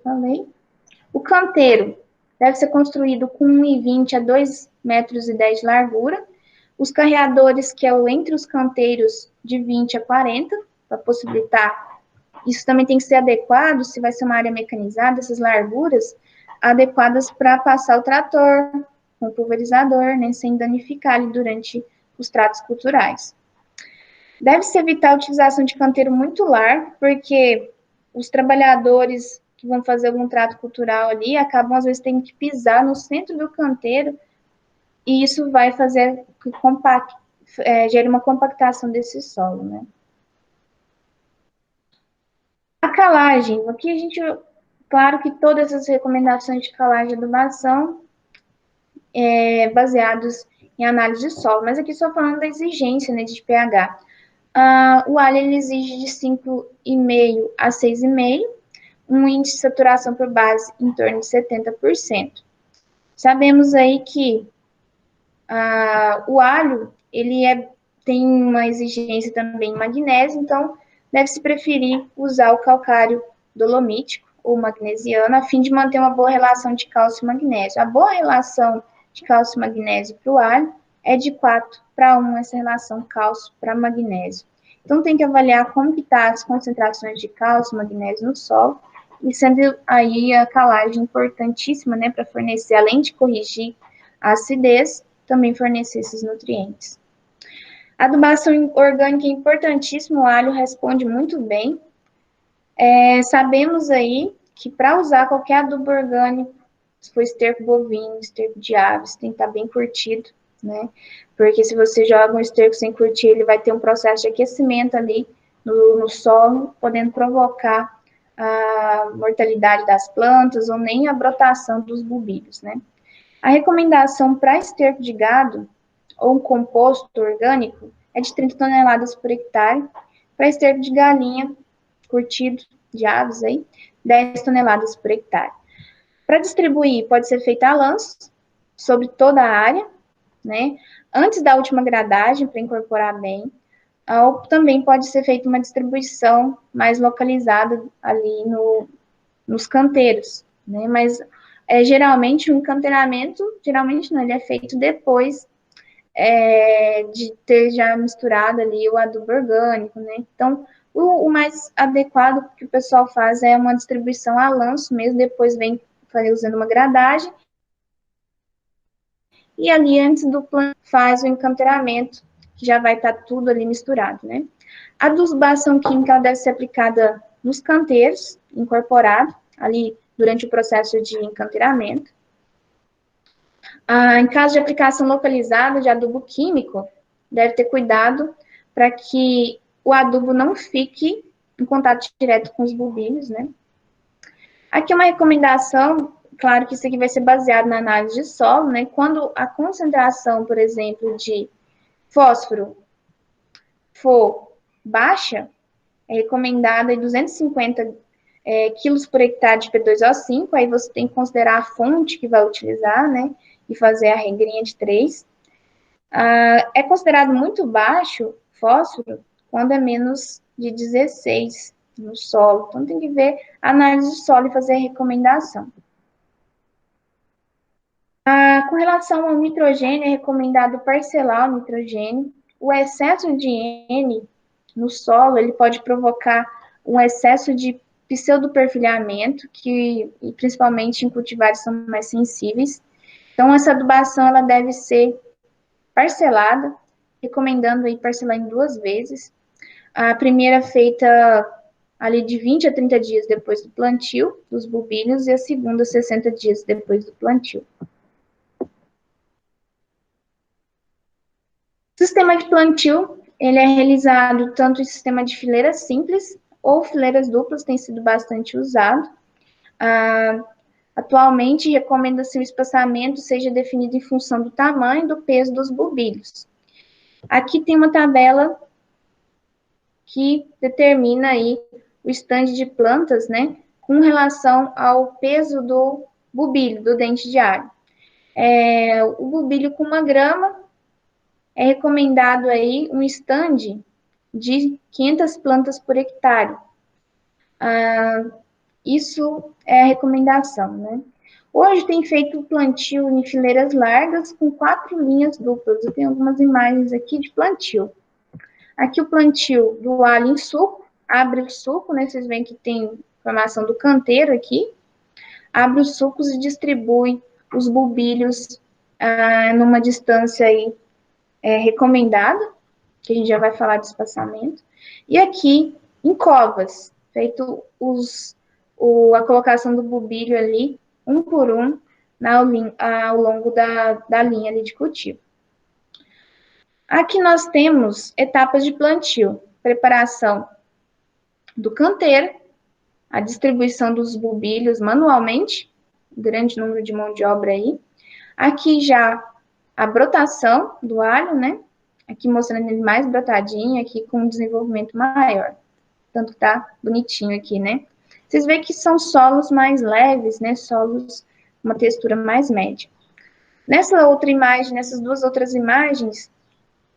falei. O canteiro deve ser construído com 1,20 a 2,10 metros de largura. Os carreadores, que é o entre os canteiros, de 20 a 40, para possibilitar. Isso também tem que ser adequado, se vai ser uma área mecanizada, essas larguras, adequadas para passar o trator com o pulverizador, né, sem danificar ali durante os tratos culturais. Deve-se evitar a utilização de canteiro muito largo, porque os trabalhadores que vão fazer algum trato cultural ali acabam, às vezes, tendo que pisar no centro do canteiro, e isso vai fazer que gere uma compactação desse solo, né? A calagem, aqui a gente, claro que todas as recomendações de calagem e adubação baseados em análise de solo, mas aqui só falando da exigência, né, de pH. O alho ele exige de 5,5 a 6,5, um índice de saturação por base em torno de 70%. Sabemos aí que o alho ele tem uma exigência também em magnésio, então deve-se preferir usar o calcário dolomítico ou magnesiano, a fim de manter uma boa relação de cálcio e magnésio. A boa relação de cálcio e magnésio para o alho é de 4:1, essa relação cálcio para magnésio. Então, tem que avaliar como que tá as concentrações de cálcio e magnésio no solo, e sendo aí a calagem importantíssima, né, para fornecer, além de corrigir a acidez, também fornecer esses nutrientes. A adubação orgânica é importantíssima, o alho responde muito bem. Sabemos aí que para usar qualquer adubo orgânico, se for esterco bovino, esterco de aves, tem que estar bem curtido, né? Porque se você joga um esterco sem curtir, ele vai ter um processo de aquecimento ali no solo, podendo provocar a mortalidade das plantas ou nem a brotação dos bulbilhos, né? A recomendação para esterco de gado ou um composto orgânico é de 30 toneladas por hectare. Para esterco de galinha, curtido de aves aí, 10 toneladas por hectare. Para distribuir, pode ser feita a lanço sobre toda a área, né? Antes da última gradagem, para incorporar bem. Ou também pode ser feita uma distribuição mais localizada ali nos canteiros, né? Mas geralmente o encanteiramento, geralmente não, ele é feito depois de ter já misturado ali o adubo orgânico, né? Então, o mais adequado que o pessoal faz é uma distribuição a lanço mesmo, depois vem usando uma gradagem, e ali antes do plantio faz o encanteiramento, que já vai estar tudo ali misturado, né? A adubação química deve ser aplicada nos canteiros, incorporado ali durante o processo de encanteiramento. Em caso de aplicação localizada de adubo químico, deve ter cuidado para que o adubo não fique em contato direto com os bulbilhos, né? Aqui uma recomendação, claro que isso aqui vai ser baseado na análise de solo, né? Quando a concentração, por exemplo, de fósforo for baixa, é recomendada 250 quilos por hectare de P2O5, aí você tem que considerar a fonte que vai utilizar, né? e fazer a regrinha de 3. É considerado muito baixo fósforo quando é menos de 16 no solo. Então, tem que ver a análise de solo e fazer a recomendação. Com relação ao nitrogênio, é recomendado parcelar o nitrogênio. O excesso de N no solo, ele pode provocar um excesso de pseudoperfilhamento, que principalmente em cultivares são mais sensíveis. Então, essa adubação ela deve ser parcelada, recomendando aí parcelar em 2 vezes. A primeira feita ali de 20 a 30 dias depois do plantio dos bulbilhos e a segunda 60 dias depois do plantio. O sistema de plantio, ele é realizado tanto em sistema de fileiras simples ou fileiras duplas, tem sido bastante usado. Atualmente, recomenda-se o espaçamento seja definido em função do tamanho e do peso dos bulbilhos. Aqui tem uma tabela que determina aí o estande de plantas, né, com relação ao peso do bulbilho, do dente de alho. O bulbilho com 1 grama é recomendado aí um estande de 500 plantas por hectare. Isso é a recomendação, né? Hoje tem feito plantio em fileiras largas com 4 linhas duplas. Eu tenho algumas imagens aqui de plantio. Aqui o plantio do alho em suco, abre o suco, né? Vocês veem que tem formação do canteiro aqui. Abre os sucos e distribui os bulbilhos numa distância aí recomendada, que a gente já vai falar de espaçamento. E aqui em covas, feito a colocação do bulbilho ali, um por um, ao longo da linha ali de cultivo. Aqui nós temos etapas de plantio, preparação do canteiro, a distribuição dos bulbilhos manualmente, grande número de mão de obra aí. Aqui já a brotação do alho, né? Aqui mostrando ele mais brotadinho, aqui com um desenvolvimento maior. Tanto tá bonitinho aqui, né? Vocês veem que são solos mais leves, né? Solos com uma textura mais média. Nessa outra imagem, nessas 2 outras imagens,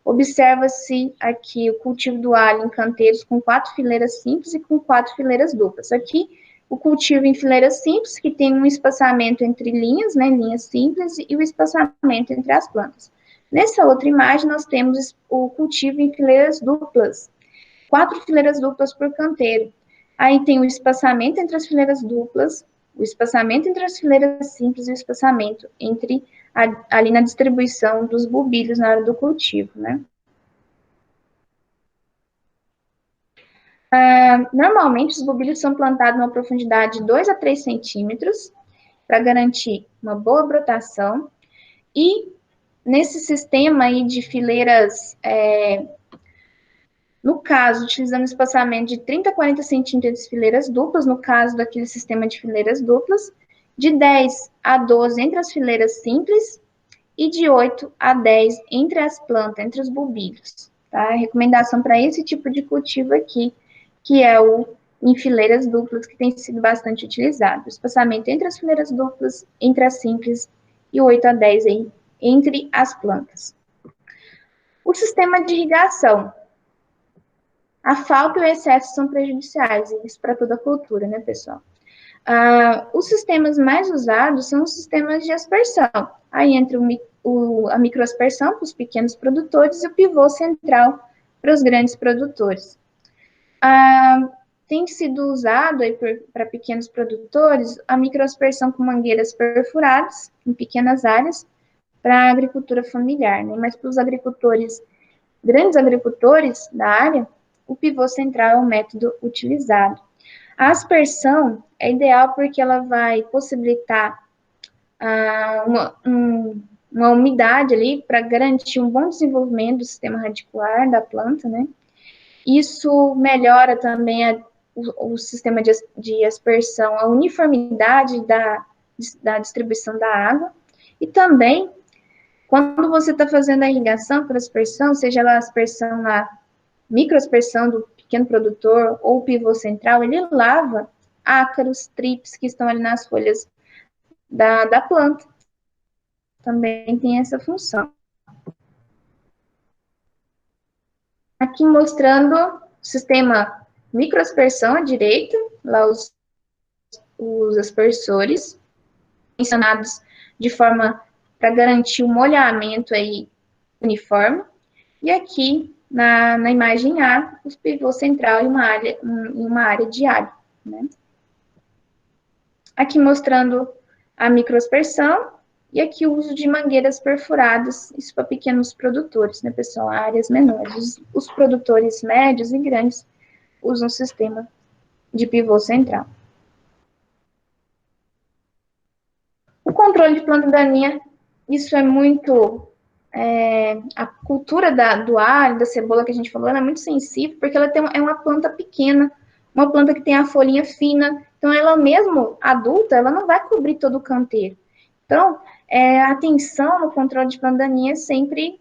observa-se aqui o cultivo do alho em canteiros com 4 fileiras simples e com 4 fileiras duplas. Aqui, o cultivo em fileiras simples, que tem um espaçamento entre linhas, né, linhas simples, e o espaçamento entre as plantas. Nessa outra imagem, nós temos o cultivo em fileiras duplas, 4 fileiras duplas por canteiro. Aí tem o espaçamento entre as fileiras duplas, o espaçamento entre as fileiras simples e o espaçamento entre ali na distribuição dos bulbilhos na hora do cultivo, né? Normalmente, os bulbilhos são plantados numa profundidade de 2 a 3 centímetros, para garantir uma boa brotação. E nesse sistema aí de fileiras, no caso, utilizando espaçamento de 30 a 40 centímetros de fileiras duplas, no caso daquele sistema de fileiras duplas, de 10 a 12 entre as fileiras simples e de 8 a 10 entre as plantas, entre os bulbilhos. Tá? A recomendação para esse tipo de cultivo aqui, que é o em fileiras duplas, que tem sido bastante utilizado. O espaçamento entre as fileiras duplas, entre as simples, e 8 a 10 aí, entre as plantas. O sistema de irrigação. A falta e o excesso são prejudiciais, isso para toda a cultura, né, pessoal? Os sistemas mais usados são os sistemas de aspersão. Aí entra a microaspersão para os pequenos produtores e o pivô central para os grandes produtores. Tem sido usado para pequenos produtores a microaspersão com mangueiras perfuradas em pequenas áreas para a agricultura familiar, né? Mas para os grandes agricultores da área, o pivô central é o método utilizado. A aspersão é ideal porque ela vai possibilitar uma umidade ali para garantir um bom desenvolvimento do sistema radicular da planta, né? Isso melhora também o sistema de aspersão, a uniformidade da distribuição da água. E também, quando você está fazendo a irrigação por aspersão, seja ela a aspersão, a microaspersão do pequeno produtor ou o pivô central, ele lava ácaros, trips que estão ali nas folhas da planta. também tem essa função. Aqui mostrando o sistema microaspersão à direita, lá os aspersores, mencionados de forma para garantir o molhamento aí uniforme. E aqui, na imagem A, os pivôs central em uma área de área. Né? Aqui mostrando a microaspersão e aqui o uso de mangueiras perfuradas, isso para pequenos produtores, né, pessoal? Áreas menores. Os produtores médios e grandes usam o sistema de pivô central. O controle de planta daninha, isso é muito... a cultura do alho, da cebola que a gente falou, ela é muito sensível, porque ela é uma planta pequena, uma planta que tem a folhinha fina, então ela mesmo adulta, ela não vai cobrir todo o canteiro. Então, a atenção no controle de planta daninha é sempre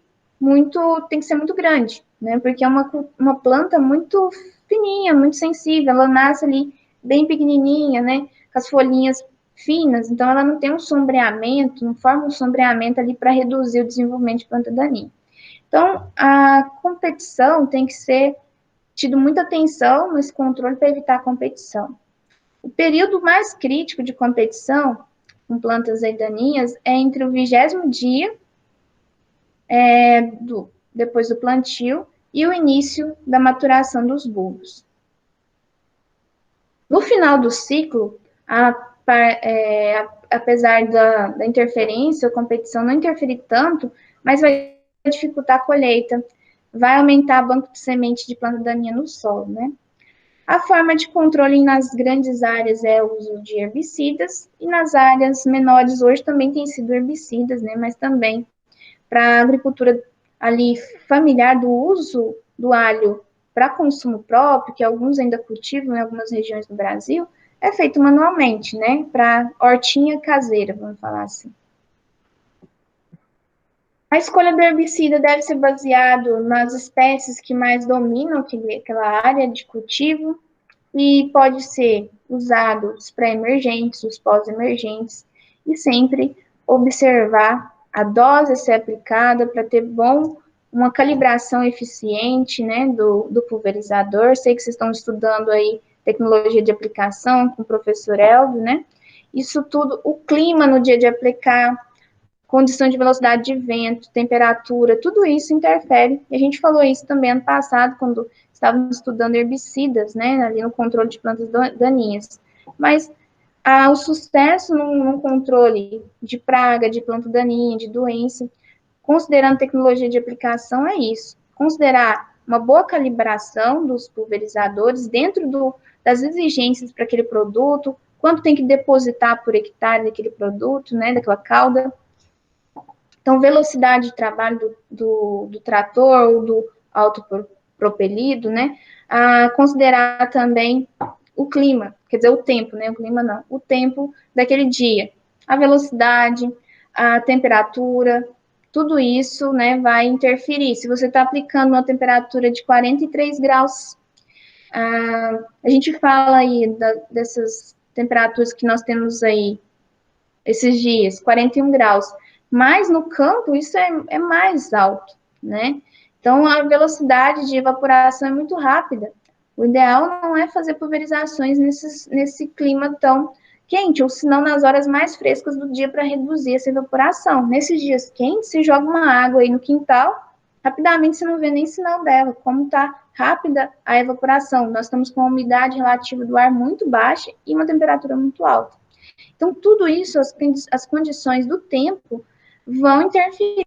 tem que ser muito grande, né? Porque é uma planta muito fininha, muito sensível, ela nasce ali bem pequenininha, né? Com as folhinhas finas, então ela não tem um sombreamento, não forma um sombreamento ali para reduzir o desenvolvimento de planta daninha. Então, a competição tem que ser tido muita atenção nesse controle para evitar a competição. O período mais crítico de competição com plantas daninhas é entre o 20º dia depois do plantio e o início da maturação dos bulbos. No final do ciclo, apesar da interferência, a competição não interferir tanto, mas vai dificultar a colheita, vai aumentar o banco de semente de planta daninha no solo, né? A forma de controle nas grandes áreas é o uso de herbicidas, e nas áreas menores hoje também tem sido herbicidas, né? Mas também para a agricultura ali familiar do uso do alho para consumo próprio, que alguns ainda cultivam em algumas regiões do Brasil, é feito manualmente, né? Para hortinha caseira, vamos falar assim. A escolha do herbicida deve ser baseado nas espécies que mais dominam aquela área de cultivo e pode ser usado os pré-emergentes, os pós-emergentes, e sempre observar a dose a ser aplicada para ter uma calibração eficiente, né, do pulverizador. Sei que vocês estão estudando aí tecnologia de aplicação com o professor Elvio, né? Isso tudo, o clima no dia de aplicar, condição de velocidade de vento, temperatura, tudo isso interfere. E a gente falou isso também ano passado, quando estávamos estudando herbicidas, né, ali no controle de plantas daninhas. Mas o sucesso no controle de praga, de planta daninha, de doença, considerando tecnologia de aplicação, é isso. Considerar uma boa calibração dos pulverizadores dentro das exigências para aquele produto, quanto tem que depositar por hectare daquele produto, né, daquela cauda. Então, velocidade de trabalho do trator ou do autopropelido, né? Considerar também o clima, quer dizer, o tempo, né? O clima não, o tempo daquele dia. A velocidade, a temperatura, tudo isso, né, vai interferir. Se você está aplicando uma temperatura de 43 graus, a gente fala aí dessas temperaturas que nós temos aí esses dias, 41 graus. Mas no campo isso é mais alto, né? Então a velocidade de evaporação é muito rápida. O ideal não é fazer pulverizações nesse clima tão quente, ou senão nas horas mais frescas do dia para reduzir essa evaporação. Nesses dias quentes, se joga uma água aí no quintal, rapidamente você não vê nem sinal dela, como está rápida a evaporação. Nós estamos com a umidade relativa do ar muito baixa e uma temperatura muito alta. Então, tudo isso, as condições do tempo, vão interferir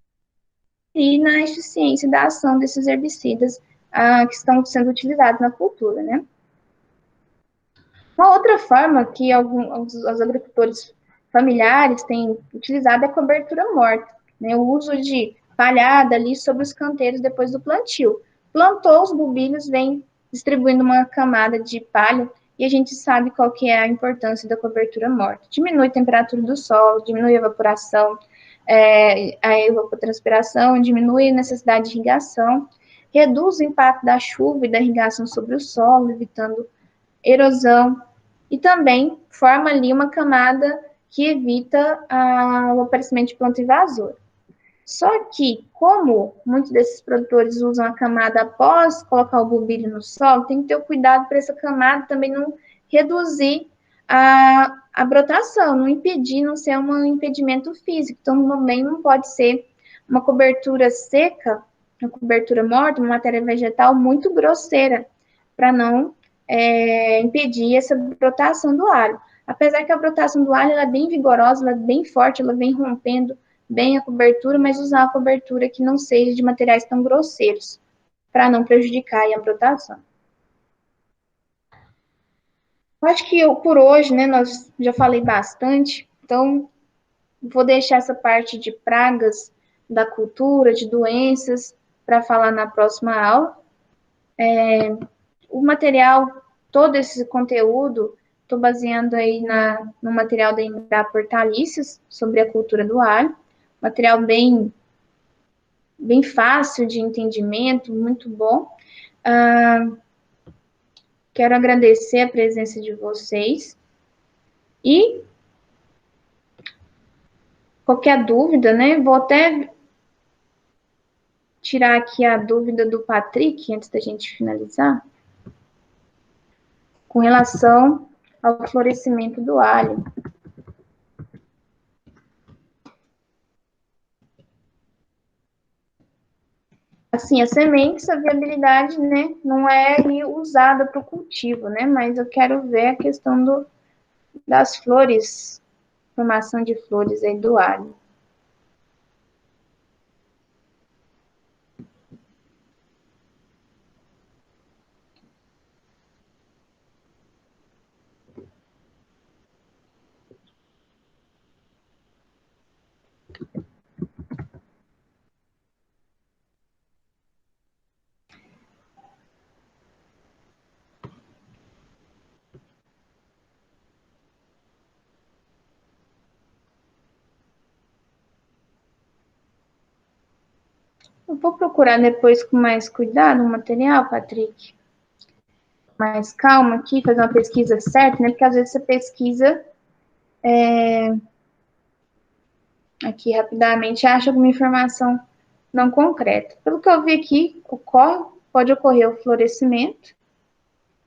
na eficiência da ação desses herbicidas que estão sendo utilizados na cultura, né? Uma outra forma que os agricultores familiares têm utilizado é a cobertura morta, né? O uso de palhada ali sobre os canteiros depois do plantio. Plantou os bulbilhos, vem distribuindo uma camada de palha, e a gente sabe qual que é a importância da cobertura morta. Diminui a temperatura do solo, diminui a evaporação, a evapotranspiração, diminui a necessidade de irrigação, reduz o impacto da chuva e da irrigação sobre o solo, evitando erosão, e também forma ali uma camada que evita o aparecimento de planta invasora. Só que, como muitos desses produtores usam a camada após colocar o bulbilho no solo, tem que ter o cuidado para essa camada também não reduzir a brotação, não impedir, não ser um impedimento físico. Então, também não pode ser uma cobertura seca, uma cobertura morta, uma matéria vegetal muito grosseira, para não impedir essa brotação do alho. Apesar que a brotação do alho ela é bem vigorosa, ela é bem forte, ela vem rompendo bem a cobertura, mas usar uma cobertura que não seja de materiais tão grosseiros, para não prejudicar a brotação. Acho que por hoje, né, nós já falei bastante, então vou deixar essa parte de pragas da cultura, de doenças, para falar na próxima aula. O material, todo esse conteúdo, estou baseando aí no material da Embrapa Hortaliças, sobre a cultura do alho, material bem fácil de entendimento, muito bom. Quero agradecer a presença de vocês e qualquer dúvida, né? Vou até tirar aqui a dúvida do Patrick, antes da gente finalizar, com relação ao florescimento do alho. Assim, as sementes, a viabilidade, né, não é usada para o cultivo, né? Mas eu quero ver a questão das flores, formação de flores aí do alho. Eu vou procurar depois com mais cuidado o material, Patrick. Mais calma aqui, fazer uma pesquisa certa, né? Porque às vezes você pesquisa aqui rapidamente, acha alguma informação não concreta. Pelo que eu vi aqui, pode ocorrer o florescimento,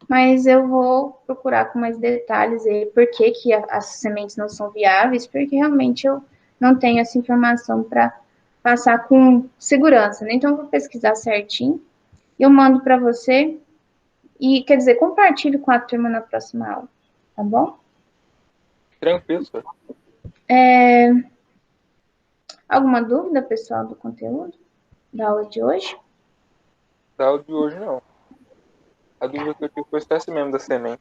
mas eu vou procurar com mais detalhes aí por que as sementes não são viáveis, porque realmente eu não tenho essa informação para passar com segurança, né? Então eu vou pesquisar certinho, eu mando para você e, quer dizer, compartilho com a turma na próxima aula, tá bom? Tranquilo, senhor. Alguma dúvida, pessoal, do conteúdo da aula de hoje? Da aula de hoje, não. A dúvida que eu tive foi essa mesmo da semente.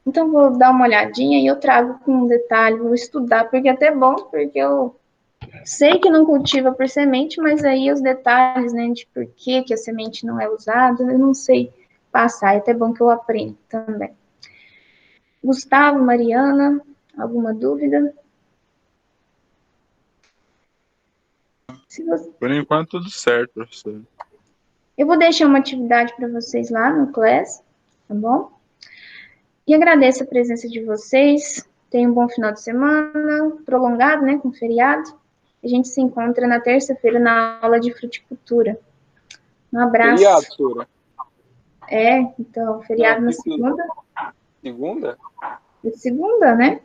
Então, vou dar uma olhadinha e eu trago com detalhe, vou estudar, porque é até bom, porque eu sei que não cultiva por semente, mas aí os detalhes, né, de por que a semente não é usada, eu não sei passar, é até bom que eu aprenda também. Gustavo, Mariana, alguma dúvida? Por enquanto, tudo certo, professor. Eu vou deixar uma atividade para vocês lá no Class, tá bom? E agradeço a presença de vocês. Tenham um bom final de semana, prolongado, né, com feriado. A gente se encontra na terça-feira na aula de fruticultura. Um abraço. Feriado, senhora? Então, feriado na segunda. Segunda? De segunda, né?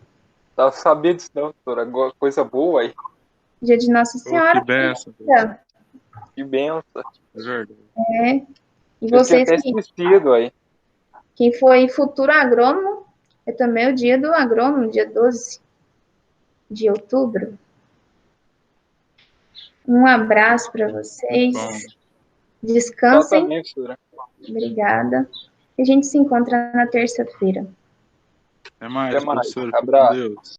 Tava sabendo disso não, senhora. Coisa boa aí. Dia de Nossa Senhora. Que benção. Que benção. É verdade. E Eu tinha vocês até esquecido aí. quem foi futuro agrônomo, é também o dia do agrônomo, dia 12 de outubro. Um abraço para vocês. Descansem. Também, senhora. Obrigada. E a gente se encontra na terça-feira. Até mais, Até mais. professor. Fique com Abraço. Deus.